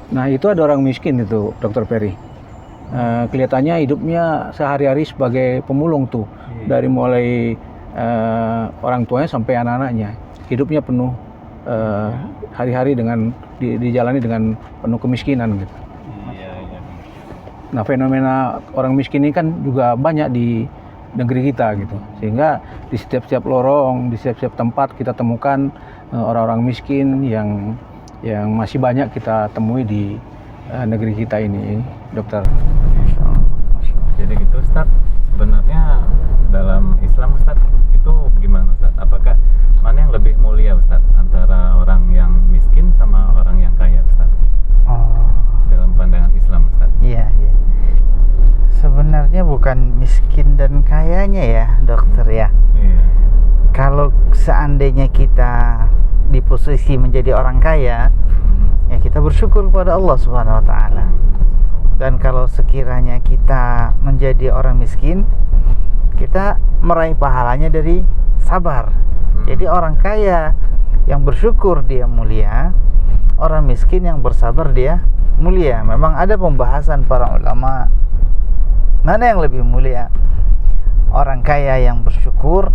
Nah itu ada orang miskin itu, Dokter Peri. Kelihatannya hidupnya sehari-hari sebagai pemulung tuh, dari mulai orang tuanya sampai anak-anaknya, hidupnya penuh hari-hari dengan dijalani dengan penuh kemiskinan gitu. Nah fenomena orang miskin ini kan juga banyak di negeri kita gitu, sehingga di setiap lorong, di setiap tempat kita temukan orang-orang miskin yang masih banyak kita temui di negeri kita ini, Dokter. Jadi gitu Ustaz, sebenarnya dalam Islam Ustaz itu gimana Ustaz? Apakah mana yang lebih mulia Ustaz antara orang yang miskin sama orang yang kaya Ustaz? Dalam pandangan Islam Ustaz. Iya. Sebenarnya bukan miskin dan kayanya ya, Dokter ya. Iya. Kalau seandainya kita di posisi menjadi orang kaya, ya kita bersyukur kepada Allah Subhanahu wa taala. Dan kalau sekiranya kita menjadi orang miskin, kita meraih pahalanya dari sabar. Jadi orang kaya yang bersyukur dia mulia, orang miskin yang bersabar dia mulia. Memang ada pembahasan para ulama, mana yang lebih mulia, orang kaya yang bersyukur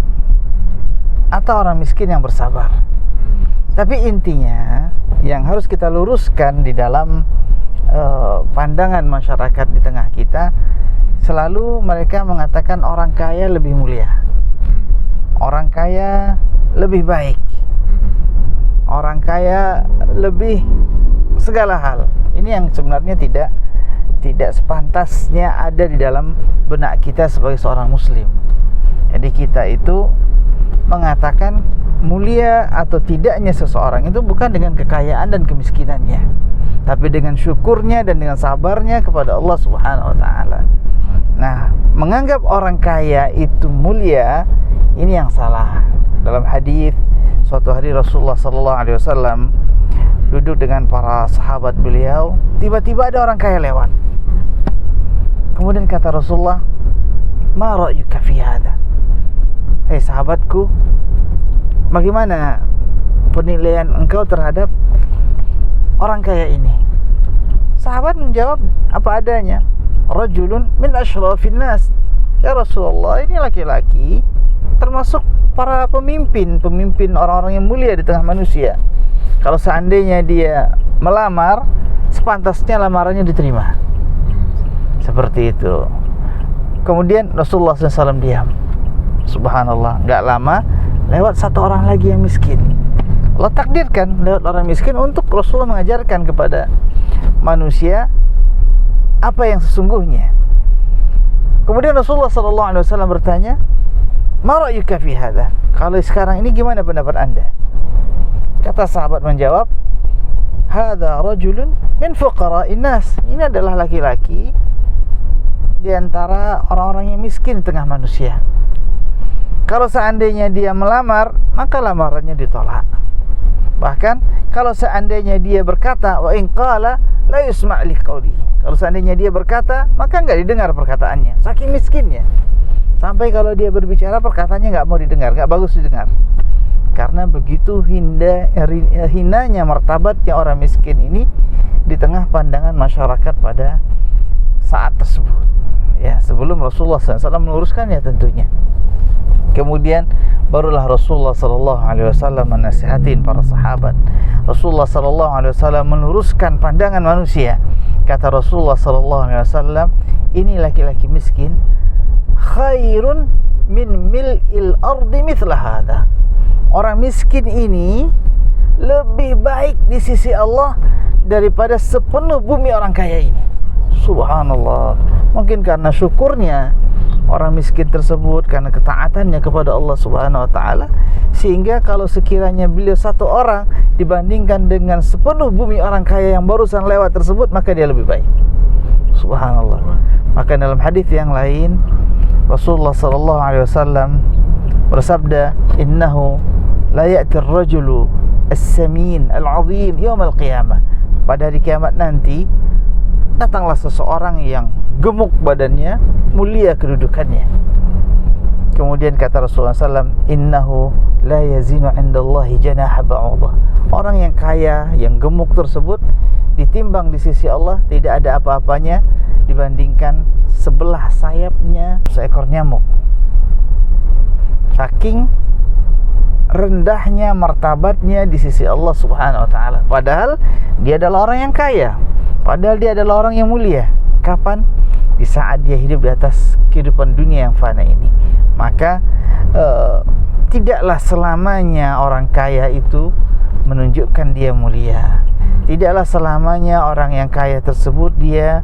atau orang miskin yang bersabar. Tapi intinya yang harus kita luruskan di dalam pandangan masyarakat di tengah kita, selalu mereka mengatakan orang kaya lebih mulia, orang kaya lebih baik, orang kaya lebih segala hal. Ini yang sebenarnya tidak sepantasnya ada di dalam benak kita sebagai seorang muslim. Jadi kita itu mengatakan mulia atau tidaknya seseorang itu bukan dengan kekayaan dan kemiskinannya, tapi dengan syukurnya dan dengan sabarnya kepada Allah Subhanahu wa taala. Nah, menganggap orang kaya itu mulia, ini yang salah. Dalam hadis, suatu hari Rasulullah sallallahu alaihi wasallam duduk dengan para sahabat beliau, tiba-tiba ada orang kaya lewat. Kemudian kata Rasulullah, "Ma ra'yuka fi hadha?" Hei sahabatku, bagaimana penilaian engkau terhadap orang kaya ini? Sahabat menjawab apa adanya, "Rajulun min asyrafin nas." Ya Rasulullah, ini laki-laki termasuk para pemimpin orang-orang yang mulia di tengah manusia. Kalau seandainya dia melamar, sepantasnya lamarannya diterima. Seperti itu. Kemudian Rasulullah SAW diam. Subhanallah, gak lama lewat satu orang lagi yang miskin. Allah takdirkan lewat orang miskin untuk Rasulullah mengajarkan kepada manusia apa yang sesungguhnya. Kemudian Rasulullah SAW bertanya, "Ma ra'yuka fi hadha?" Kalau sekarang ini gimana pendapat anda? Kata sahabat menjawab, "Hadha rajulun min fuqara'in nas." Ini adalah laki-laki di antara orang-orang yang miskin di tengah manusia. Kalau seandainya dia melamar, maka lamarannya ditolak. Bahkan kalau seandainya dia berkata, "Wa in qala la yusma' li qawli." Kalau seandainya dia berkata, maka enggak didengar perkataannya. Saking miskinnya. Sampai kalau dia berbicara, perkataannya enggak mau didengar, enggak bagus didengar. Karena begitu hinanya martabatnya orang miskin ini di tengah pandangan masyarakat pada saat tersebut. Ya, sebelum Rasulullah SAW meluruskannya tentunya. Kemudian barulah Rasulullah SAW menasihatin para sahabat. Rasulullah SAW meluruskan pandangan manusia. Kata Rasulullah SAW, ini laki-laki miskin khairun min mil'il ardi mithla hadha. Orang miskin ini lebih baik di sisi Allah daripada sepenuh bumi orang kaya ini. Subhanallah. Mungkin karena syukurnya orang miskin tersebut, karena ketaatannya kepada Allah Subhanahu wa taala, sehingga kalau sekiranya beliau satu orang dibandingkan dengan sepenuh bumi orang kaya yang barusan lewat tersebut, maka dia lebih baik. Subhanallah. Maka dalam hadis yang lain Rasulullah sallallahu alaihi wasallam bersabda, "Innahu la ya'ti ar-rajulu as-samin al-'azim yaum al-qiyamah." Pada hari kiamat nanti datanglah seseorang yang gemuk badannya, mulia kedudukannya. Kemudian kata Rasulullah SAW, innahu la yazinu indallahi janaha ba'udah. Orang yang kaya, yang gemuk tersebut ditimbang di sisi Allah tidak ada apa-apanya dibandingkan sebelah sayapnya seekor nyamuk. Saking rendahnya martabatnya di sisi Allah Subhanahu wa taala. Padahal dia adalah orang yang kaya. Padahal dia adalah orang yang mulia. Kapan? Di saat dia hidup di atas kehidupan dunia yang fana ini. Maka tidaklah selamanya orang kaya itu menunjukkan dia mulia. Tidaklah selamanya orang yang kaya tersebut dia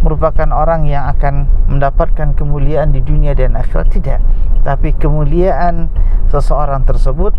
merupakan orang yang akan mendapatkan kemuliaan di dunia dan akhirat. Tidak. Tapi kemuliaan seseorang tersebut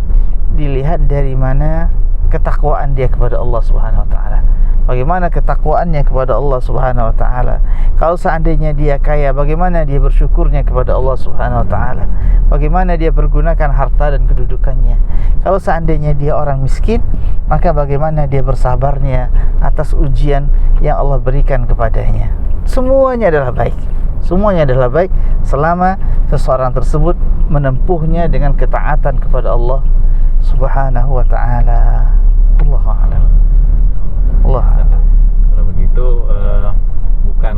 dilihat dari mana ketakwaan dia kepada Allah Subhanahu wa taala. Bagaimana ketakwaannya kepada Allah Subhanahu wa taala. Kalau seandainya dia kaya, bagaimana dia bersyukurnya kepada Allah Subhanahu wa taala. Bagaimana dia pergunakan harta dan kedudukannya. Kalau seandainya dia orang miskin, maka bagaimana dia bersabarnya atas ujian yang Allah berikan kepadanya. Semuanya adalah baik. Semuanya adalah baik selama seseorang tersebut menempuhnya dengan ketaatan kepada Allah Subhanahu wa taala. Allahu a'lam. Allah. Kalau begitu bukan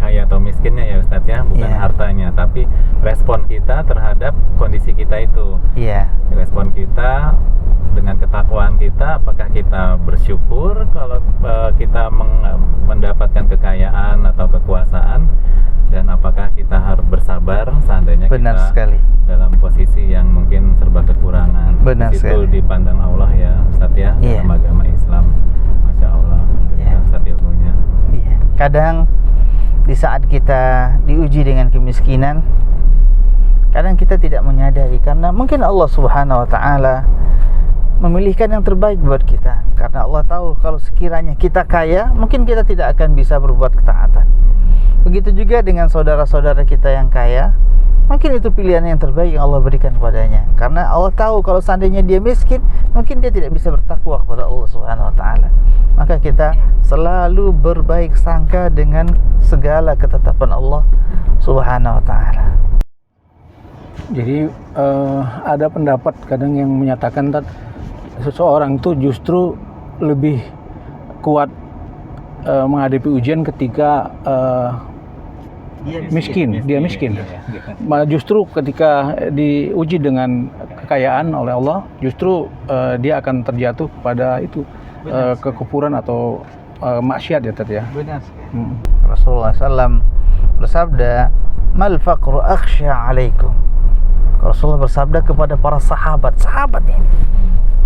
kaya atau miskinnya ya Ustadz ya, bukan hartanya, tapi respon kita terhadap kondisi kita itu. Iya. Respon kita dengan ketakwaan kita, apakah kita bersyukur kalau kita mendapatkan kekayaan atau kekuasaan, dan apakah kita harus bersabar seandainya Benar kita sekali. dalam posisi yang mungkin serba kekurangan. Benar Itu sekali. dipandang Allah ya Ustadz ya, dalam agama Islam. Masya Allah, Ustadz ilmunya. Iya. Kadang di saat kita diuji dengan kemiskinan, kadang kita tidak menyadari karena mungkin Allah Subhanahu wa taala memilihkan yang terbaik buat kita. Karena Allah tahu kalau sekiranya kita kaya, mungkin kita tidak akan bisa berbuat ketaatan. Begitu juga dengan saudara-saudara kita yang kaya, mungkin itu pilihan yang terbaik yang Allah berikan kepadanya. Karena Allah tahu kalau seandainya dia miskin, mungkin dia tidak bisa bertakwa kepada Allah Subhanahu wa taala. Maka kita selalu berbaik sangka dengan segala ketetapan Allah Subhanahu wa taala. Jadi ada pendapat kadang yang menyatakan seseorang tuh justru lebih kuat menghadapi ujian ketika dia miskin. Justru ketika diuji dengan kekayaan oleh Allah, justru dia akan terjatuh pada itu kekufuran atau maksiat ya tadi ya. Benar sekali. Rasulullah SAW bersabda, "Mal faqru akhsha alaikum." Rasulullah bersabda kepada para sahabat ini,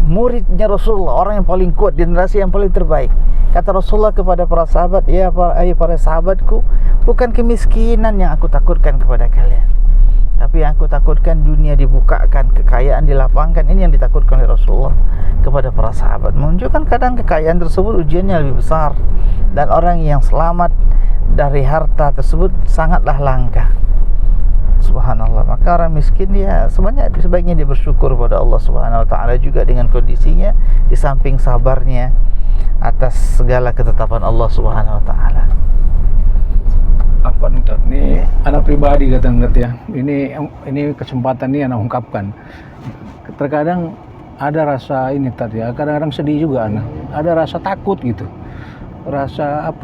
muridnya Rasulullah, orang yang paling kuat, generasi yang paling terbaik. Kata Rasulullah kepada para sahabat, ya para sahabatku, bukan kemiskinan yang aku takutkan kepada kalian, tapi yang aku takutkan dunia dibukakan, kekayaan dilapangkan. Ini yang ditakutkan oleh Rasulullah kepada para sahabat. Menunjukkan kadang kekayaan tersebut ujiannya lebih besar, dan orang yang selamat dari harta tersebut sangatlah langka. Subhanallah. Maka orang miskin dia sebaiknya dia bersyukur pada Allah Subhanahu wa taala juga dengan kondisinya, di samping sabarnya atas segala ketetapan Allah Subhanahu wa taala. Apa nih Tat? Ini anak pribadi kata ya. Ini kesempatan ini anak ungkapkan. Terkadang ada rasa ini Tat ya, kadang-kadang sedih juga anak. Ada rasa takut gitu. Rasa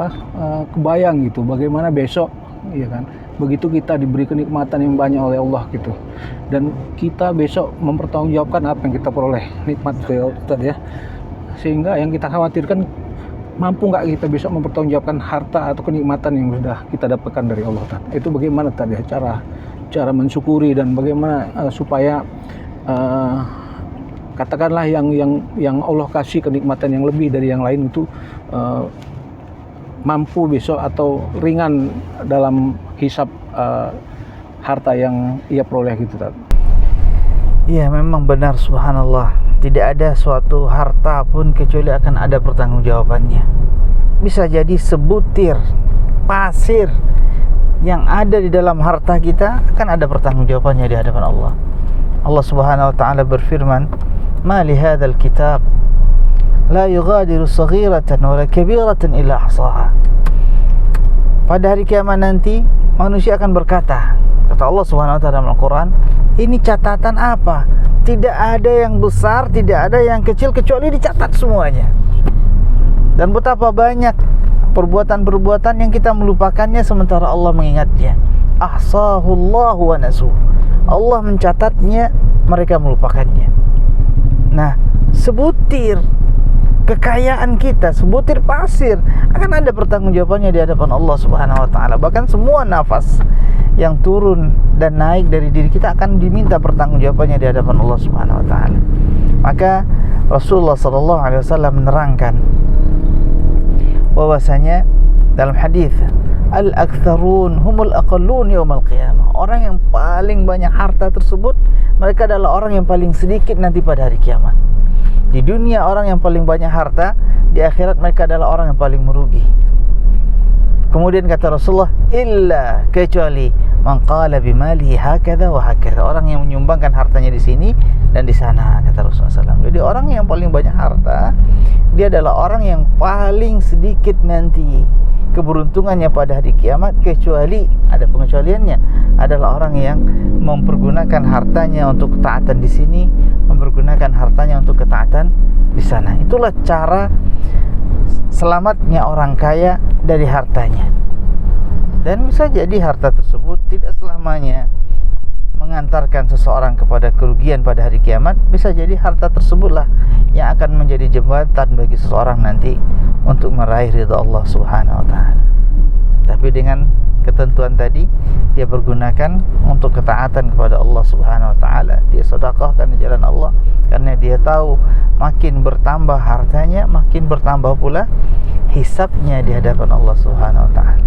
kebayang gitu bagaimana besok, iya kan? Begitu kita diberi kenikmatan yang banyak oleh Allah gitu, dan kita besok mempertanggungjawabkan apa yang kita peroleh nikmat itu ya, sehingga yang kita khawatirkan mampu nggak kita besok mempertanggungjawabkan harta atau kenikmatan yang sudah kita dapatkan dari Allah. Itu bagaimana tadi ya cara mensyukuri, dan bagaimana supaya katakanlah yang Allah kasih kenikmatan yang lebih dari yang lain itu mampu besok atau ringan dalam hisab harta yang ia peroleh gitu. Iya, memang benar, subhanallah. Tidak ada suatu harta pun kecuali akan ada pertanggungjawabannya. Bisa jadi sebutir pasir yang ada di dalam harta kita akan ada pertanggungjawabannya di hadapan Allah. Allah Subhanahu wa taala berfirman, "Ma li hadzal kitab la yughadiru saghiratan wala kabiratan illa ahsaha." Pada hari kiamat nanti manusia akan berkata, kata Allah Subhanahu wa taala dalam Al-Qur'an, Ini catatan apa? Tidak ada yang besar, tidak ada yang kecil, kecuali dicatat semuanya. Dan betapa banyak perbuatan-perbuatan yang kita melupakannya sementara Allah mengingatnya. Ahsahullahu wa nasu. Allah mencatatnya, mereka melupakannya. Nah, sebutir kekayaan kita, sebutir pasir akan ada pertanggungjawabannya di hadapan Allah Subhanahu wa taala. Bahkan semua nafas yang turun dan naik dari diri kita akan diminta pertanggungjawabannya di hadapan Allah Subhanahu wa taala. Maka Rasulullah sallallahu alaihi wasallam menerangkan bahwasanya dalam hadis, al-aktsarun humul aqallun yaumal qiyamah. Orang yang paling banyak harta tersebut, mereka adalah orang yang paling sedikit nanti pada hari kiamat. Di dunia orang yang paling banyak harta, di akhirat mereka adalah orang yang paling merugi. Kemudian kata Rasulullah, illa, kecuali man qala bimalihi hakadha wa hakadha, orang yang menyumbangkan hartanya di sini dan di sana, kata Rasulullah SAW. Jadi orang yang paling banyak harta, dia adalah orang yang paling sedikit nanti keberuntungannya pada hari kiamat, kecuali, ada pengecualiannya, adalah orang yang mempergunakan hartanya untuk ketaatan di sini, mempergunakan hartanya untuk ketaatan di sana. Itulah cara selamatnya orang kaya dari hartanya. Dan bisa jadi harta tersebut tidak selamanya mengantarkan seseorang kepada kerugian pada hari kiamat. Bisa jadi harta tersebutlah yang akan menjadi jembatan bagi seseorang nanti untuk meraih ridha Allah Subhanahu wa taala. Tapi dengan ketentuan tadi, dia pergunakan untuk ketaatan kepada Allah Subhanahu wa taala. Dia sedekahkan di jalan Allah karena dia tahu makin bertambah hartanya, makin bertambah pula hisabnya di hadapan Allah Subhanahu wa taala.